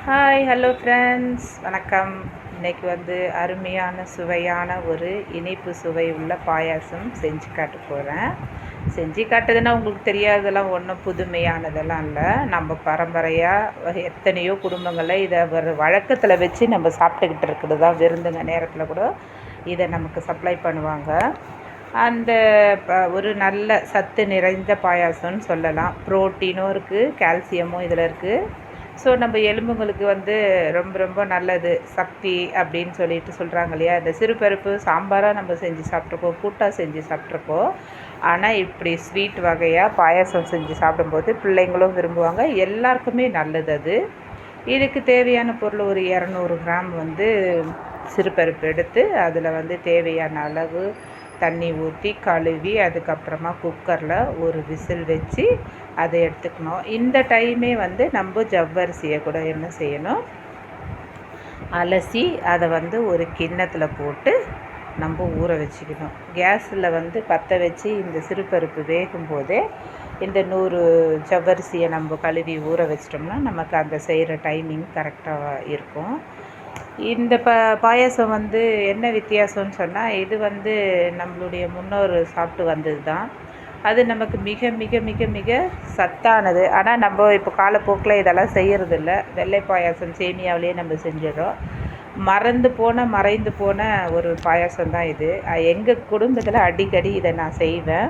Hi hello friends, வணக்கம். இன்றைக்கி அருமையான சுவையான ஒரு இனிப்பு சுவை உள்ள பாயாசம் செஞ்சு காட்ட போகிறேன். செஞ்சு காட்டுதுன்னா உங்களுக்கு தெரியாததெல்லாம் ஒன்றும் புதுமையானதெல்லாம் இல்லை. நம்ம பரம்பரையாக எத்தனையோ குடும்பங்களில் இதை ஒரு வழக்கத்தில் வச்சு நம்ம சாப்பிட்டுக்கிட்டு இருக்கிறது தான். விருந்துங்க நேரத்தில் கூட இதை நமக்கு சப்ளை பண்ணுவாங்க. அந்த ஒரு நல்ல சத்து நிறைந்த பாயாசம்னு சொல்லலாம். ப்ரோட்டீனும் இருக்குது, கால்சியமும் இதில் இருக்குது. ஸோ நம்ம எலும்புங்களுக்கு ரொம்ப ரொம்ப நல்லது, சக்தி அப்படின்னு சொல்லிட்டு சொல்கிறாங்க இல்லையா. இந்த சிறுபருப்பு சாம்பாராக நம்ம செஞ்சு சாப்பிட்ருக்கோம், கூட்டாக செஞ்சு சாப்பிட்ருக்கோம். ஆனால் இப்படி ஸ்வீட் வகையாக பாயாசம் செஞ்சு சாப்பிடும்போது பிள்ளைங்களும் விரும்புவாங்க, எல்லாருக்குமே நல்லது அது. இதுக்கு தேவையான பொருள் ஒரு 200 கிராம் சிறுபருப்பு எடுத்து அதில் தேவையான அளவு தண்ணி ஊற்றி கழுவி அதுக்கப்புறமா குக்கரில் ஒரு விசில் வச்சு அதை எடுத்துக்கணும். இந்த டைமே நம்ம ஜவ்வரிசியை கூட என்ன செய்யணும், அலசி அதை ஒரு கிண்ணத்தில் போட்டு நம்ம ஊற வச்சுக்கணும். கேஸில் பற்ற வச்சு இந்த சிறுபருப்பு வேகும்போதே இந்த 100 ஜவ்வரிசியை நம்ம கழுவி ஊற வச்சிட்டோம்னா நமக்கு அந்த செய்கிற டைமிங் கரெக்டாக இருக்கும். இந்த பாயாசம் என்ன வித்தியாசம்னு சொன்னால், இது நம்மளுடைய முன்னோர் சாப்பிட்டு வந்தது தான். அது நமக்கு மிக மிக மிக மிக சத்தானது. ஆனால் நம்ம இப்போ காலப்போக்கில் இதெல்லாம் செய்கிறதில்ல. வெள்ளை பாயாசம் சேமியாவிலேயே நம்ம செஞ்சிடறோம். மறைந்து போன ஒரு பாயாசம் தான் இது. எங்கள் குடும்பத்தில் அடிக்கடி இதை நான் செய்வேன்.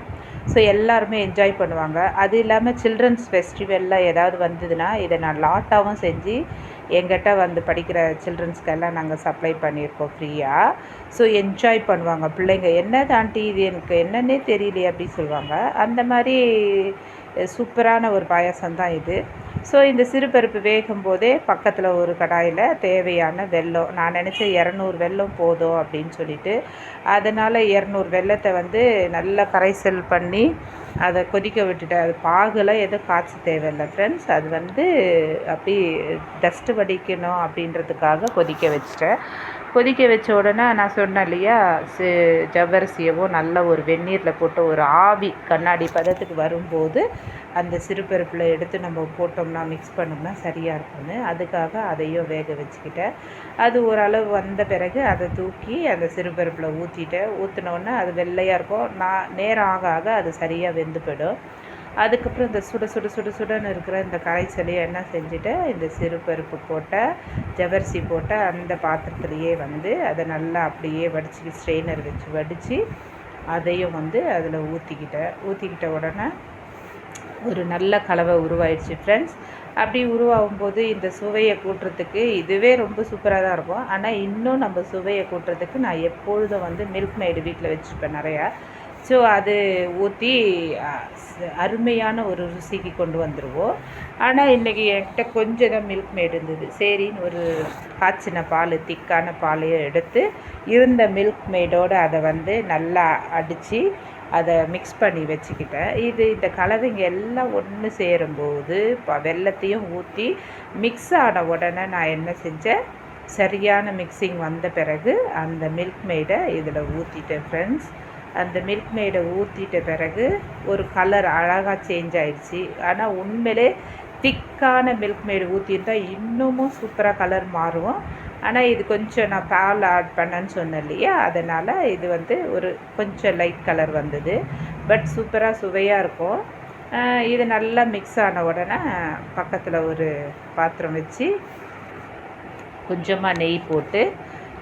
ஸோ எல்லாருமே என்ஜாய் பண்ணுவாங்க. அது இல்லாமல் சில்ட்ரன்ஸ் ஃபெஸ்டிவலில் ஏதாவது வந்ததுன்னா இதை நான் லாட்டாகவும் செஞ்சு எங்கிட்ட படிக்கிற சில்ட்ரன்ஸ்க்கெல்லாம் நாங்கள் சப்ளை பண்ணியிருக்கோம் ஃப்ரீயாக. ஸோ என்ஜாய் பண்ணுவாங்க பிள்ளைங்க. என்னது ஆண்டி இது, எனக்கு என்னன்னே தெரியலையே அப்படின்னு சொல்லுவாங்க. அந்த மாதிரி சூப்பரான ஒரு பாயாசம் தான் இது. ஸோ இந்த சிறுபருப்பு வேகும் போதே பக்கத்தில் ஒரு கடாயில் தேவையான வெல்லம், நான் நினச்சேன் 200 வெல்லம் போதும் அப்படின்னு சொல்லிட்டு, அதனால் 200 வெல்லத்தை நல்லா கரைசல் பண்ணி அதை கொதிக்க விட்டுட்டேன். அது பாகுலாம் எதுவும் காய்ச்ச தேவையில்லை ஃப்ரெண்ட்ஸ். அது அப்படி டஸ்ட்டு வடிக்கணும் அப்படின்றதுக்காக கொதிக்க வச்சிட்டேன். கொதிக்க வச்ச உடனே நான் சொன்னேன் இல்லையா, ஜவ்வரிசியவும் நல்ல ஒரு வெந்நீரில் போட்டு ஒரு ஆவி கண்ணாடி பதத்துக்கு வரும்போது அந்த சிறுபருப்பில் எடுத்து நம்ம போட்டோம்னா மிக்ஸ் பண்ணோம்னா சரியாக இருக்கும்னு, அதுக்காக அதையும் வேக வச்சுக்கிட்டேன். அது ஓரளவு வந்த பிறகு அதை தூக்கி அந்த சிறுபருப்பில் ஊற்றினோன்னே அது வெள்ளையாக இருக்கும். நேரம் ஆக ஆக அது சரியாக வெந்து போயிடும். அதுக்கப்புறம் இந்த சுடன்னு இருக்கிற இந்த கரைசலையும் என்ன செஞ்சுட்டு, இந்த சிறுபருப்பு போட்ட ஜவ்வரிசி போட்ட அந்த பாத்திரத்துலேயே அதை நல்லா அப்படியே வடித்து ஸ்ட்ரெயினர் வச்சு வடித்து அதையும் அதில் ஊற்றிக்கிட்ட உடனே ஒரு நல்ல கலவை உருவாயிடுச்சு ஃப்ரெண்ட்ஸ். அப்படி உருவாகும்போது இந்த சுவையை கூட்டுறதுக்கு இதுவே ரொம்ப சூப்பராக தான் இருக்கும். ஆனால் இன்னும் நம்ம சுவையை கூட்டுறதுக்கு நான் எப்பொழுதும் மில்க் மெய்டு வீட்டில் வச்சுப்பேன் நிறையா. ஸோ அது ஊற்றி அருமையான ஒரு ருசிக்கு கொண்டு வந்துடுவோம். ஆனால் இன்றைக்கி என்கிட்ட கொஞ்சம் தான் மில்க் மேட் இருந்தது. சரின்னு ஒரு காய்ச்சின பால், திக்கான பாலையும் எடுத்து இருந்த மில்க் மேடோடு அதை நல்லா அடித்து அதை மிக்ஸ் பண்ணி வச்சுக்கிட்டேன். இந்த கலவைங்க எல்லாம் ஒன்று சேரும்போது வெல்லத்தையும் ஊற்றி மிக்ஸ் ஆன உடனே நான் என்ன செஞ்சேன், சரியான மிக்சிங் வந்த பிறகு அந்த மில்க் மேடை இதில் ஊற்றிட்டேன் ஃப்ரெண்ட்ஸ். அந்த மில்க் மேடை ஊற்றிட்ட பிறகு ஒரு கலர் அழகாக சேஞ்ச் ஆகிடுச்சி. ஆனால் உண்மையிலே திக்கான மில்க் மேடு ஊற்றிருந்தால் இன்னமும் சூப்பராக கலர் மாறும். ஆனால் இது கொஞ்சம் நான் பால் ஆட் பண்ணேன்னு சொன்னேன் இல்லையா, அதனால் இது ஒரு கொஞ்சம் லைட் கலர் வந்தது. பட் சூப்பராக சுவையாக இருக்கும். இது நல்லா மிக்ஸ் ஆன உடனே பக்கத்தில் ஒரு பாத்திரம் வச்சு கொஞ்சமாக நெய் போட்டு,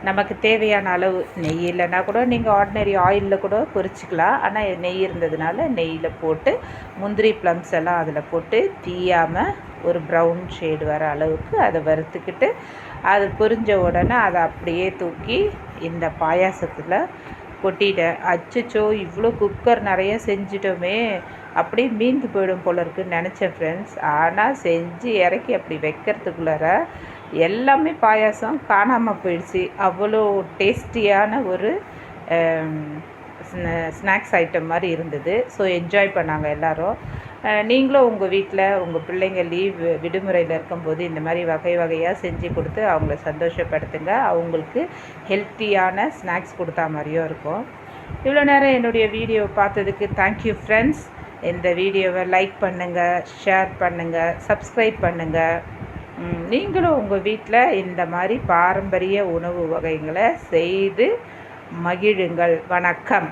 நமக்கு தேவையான அளவு, நெய் இல்லைன்னா கூட நீங்கள் ஆர்டினரி ஆயிலில் கூட பொரிச்சிக்கலாம். ஆனால் நெய் இருந்ததுனால நெய்யில் போட்டு முந்திரி ப்ளம்ஸ் எல்லாம் அதில் போட்டு தீயாமல் ஒரு ப்ரௌன் ஷேடு வர அளவுக்கு அதை வறுத்துக்கிட்டு, அது பொரிஞ்ச உடனே அதை அப்படியே தூக்கி இந்த பாயாசத்தில் கொட்டிட்டேன். அச்சச்சோ, இவ்வளோ குக்கர் நிறைய செஞ்சிட்டோமே, அப்படியே மீந்து போயிடும் போல இருக்குன்னு நினச்சேன் ஃப்ரெண்ட்ஸ். ஆனால் செஞ்சு இறக்கி அப்படி வைக்கிறதுக்குள்ளார எல்லாமே பாயாசம் காணாமல் போயிடுச்சு. அவ்வளோ டேஸ்டியான ஒரு ஸ்நாக்ஸ் ஐட்டம் மாதிரி இருந்தது. ஸோ என்ஜாய் பண்ணாங்க எல்லோரும். நீங்களும் உங்கள் வீட்டில் உங்கள் பிள்ளைங்க விடுமுறையில் இருக்கும்போது இந்த மாதிரி வகை வகையாக செஞ்சு கொடுத்து அவங்கள சந்தோஷப்படுத்துங்க. அவங்களுக்கு ஹெல்த்தியான ஸ்நாக்ஸ் கொடுத்தா மாதிரியும் இருக்கும். இவ்வளோ நேரம் என்னுடைய வீடியோ பார்த்ததுக்கு தேங்க்யூ ஃப்ரெண்ட்ஸ். இந்த வீடியோவை லைக் பண்ணுங்கள், ஷேர் பண்ணுங்கள், சப்ஸ்கிரைப் பண்ணுங்கள். நீங்களும் உங்கள் வீட்டில் இந்த மாதிரி பாரம்பரிய உணவு வகைகளை செய்து மகிழுங்கள். வணக்கம்.